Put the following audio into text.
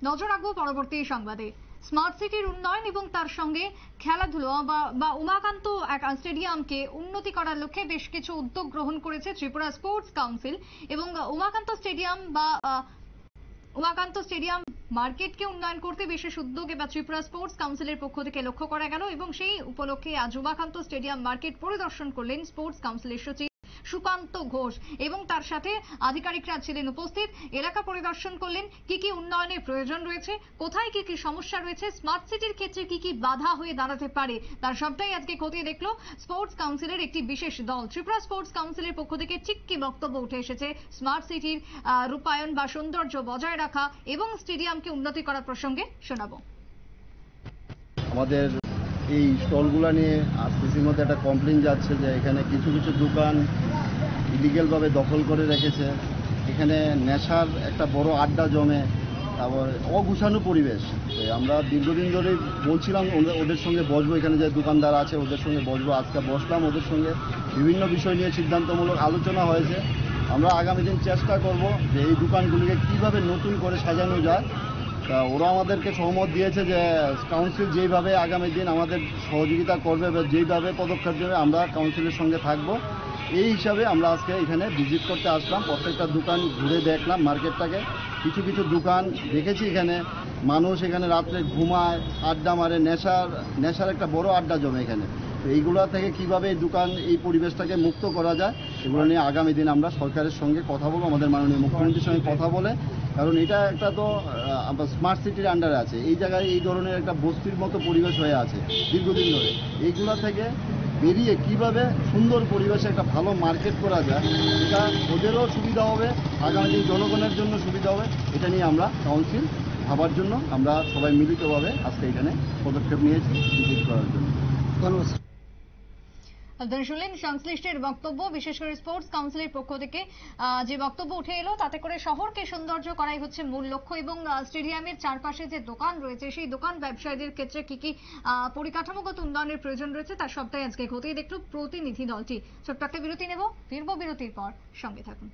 নজর রাখবো পরবর্তী সংবাদে। স্মার্ট সিটির উন্নয়ন এবং তার সঙ্গে খেলাধুলো বা উমাকান্ত স্টেডিয়ামকে উন্নতি করার লক্ষ্যে বেশ কিছু উদ্যোগ গ্রহণ করেছে ত্রিপুরা স্পোর্টস কাউন্সিল এবং উমাকান্ত স্টেডিয়াম মার্কেটকে উন্নয়ন করতে বিশেষ উদ্যোগ এবার ত্রিপুরা স্পোর্টস কাউন্সিলের পক্ষ থেকে লক্ষ্য করা গেল এবং সেই উপলক্ষে আজ উমাকান্ত স্টেডিয়াম মার্কেট পরিদর্শন করলেন স্পোর্টস কাউন্সিলের সচিব সুকান্ত ঘোষ এবং তার সাথে আধিকারিকরা ছিলেন উপস্থিত। এলাকা পরিদর্শন করলেন, কি কি উন্নয়নের প্রয়োজন রয়েছে, কোথায় কি কি সমস্যা রয়েছে, স্মার্ট সিটির ক্ষেত্রে কি কি বাধা হয়ে দাঁড়াতে পারে, তার সবটাই আজকে খতিয়ে দেখলো স্পোর্টস কাউন্সিলের একটি বিশেষ দল। ত্রিপুরা স্পোর্টস কাউন্সিলের পক্ষ থেকে ঠিক কি বক্তব্য উঠে এসেছে স্মার্ট সিটির রূপায়ণ বা সৌন্দর্য বজায় রাখা এবং স্টেডিয়ামকে উন্নতি করার প্রসঙ্গে শোনাবো। আমাদের এই স্টলগুলো নিয়ে আরসিসির মধ্যে একটা কমপ্লেন যাচ্ছে যে এখানে কিছু কিছু দোকান ইলিগেলভাবে দখল করে রেখেছে, এখানে নেশার একটা বড় আড্ডা জমে, তারপর অগুছানো পরিবেশ। আমরা দীর্ঘদিন ধরে বলছিলাম ওদের সঙ্গে বসবো, এখানে যে দোকানদার আছে ওদের সঙ্গে বসবো, আজকে বসলাম, ওদের সঙ্গে বিভিন্ন বিষয় নিয়ে সিদ্ধান্তমূলক আলোচনা হয়েছে। আমরা আগামী দিন চেষ্টা করব যে এই দোকানগুলিকে কীভাবে নতুন করে সাজানো যায়। তা ওরা আমাদেরকে সহমত দিয়েছে যে কাউন্সিল যেইভাবে আগামী দিন আমাদের সহযোগিতা করবে বা যেইভাবে পদক্ষেপ দেবে আমরা কাউন্সিলের সঙ্গে থাকব। এই হিসাবে আমরা আজকে এখানে ভিজিট করতে আসলাম, প্রত্যেকটা দোকান ঘুরে দেখলাম মার্কেটটাকে। কিছু কিছু দোকান দেখেছি এখানে মানুষ এখানে রাত্রে ঘুমায়, আড্ডা মারে, নেশার একটা বড় আড্ডা জমে এখানে। তো এইগুলো থেকে কীভাবে এই দোকান এই পরিবেশটাকে মুক্ত করা যায় এগুলো নিয়ে আগামী দিন আমরা সরকারের সঙ্গে কথা বলবো, আমাদের মাননীয় মুখ্যমন্ত্রীর সঙ্গে কথা বলে। কারণ এটা একটা তো স্মার্ট সিটির আন্ডারে আছে, এই জায়গায় এই ধরনের একটা বস্তির মতো পরিবেশ হয়ে আছে দীর্ঘদিন ধরে। এইগুলো থেকে বেরিয়ে কিভাবে সুন্দর পরিবেশে একটা ভালো মার্কেট করা যায়, এটা ওদেরও সুবিধা হবে, আগামী দিন জনগণের জন্য সুবিধা হবে। এটা নিয়ে আমরা কাউন্সিল ভাবার জন্য আমরা সবাই মিলিতভাবে আজকে এখানে পদক্ষেপ নিয়েছি ভিজিট করার জন্য। আপনারা শুনলেন সংশ্লিষ্টের বক্তব্য, বিশেষ করে স্পোর্টস কাউন্সিলের পক্ষ থেকে যে বক্তব্য উঠে এলো তাতে করে শহরকে সৌন্দর্য করাই হচ্ছে মূল লক্ষ্য এবং স্টেডিয়ামের চারপাশে যে দোকান রয়েছে সেই দোকান ব্যবসায়ীদের ক্ষেত্রে কি কি পরিকাঠামোগত উন্নয়নের প্রয়োজন রয়েছে তার সবটাই আজকে খতিয়ে দেখলো প্রতিনিধি দলটি। ছোট্ট একটা বিরতি নেব, ফিরবো বিরতির পর, সঙ্গে থাকুন।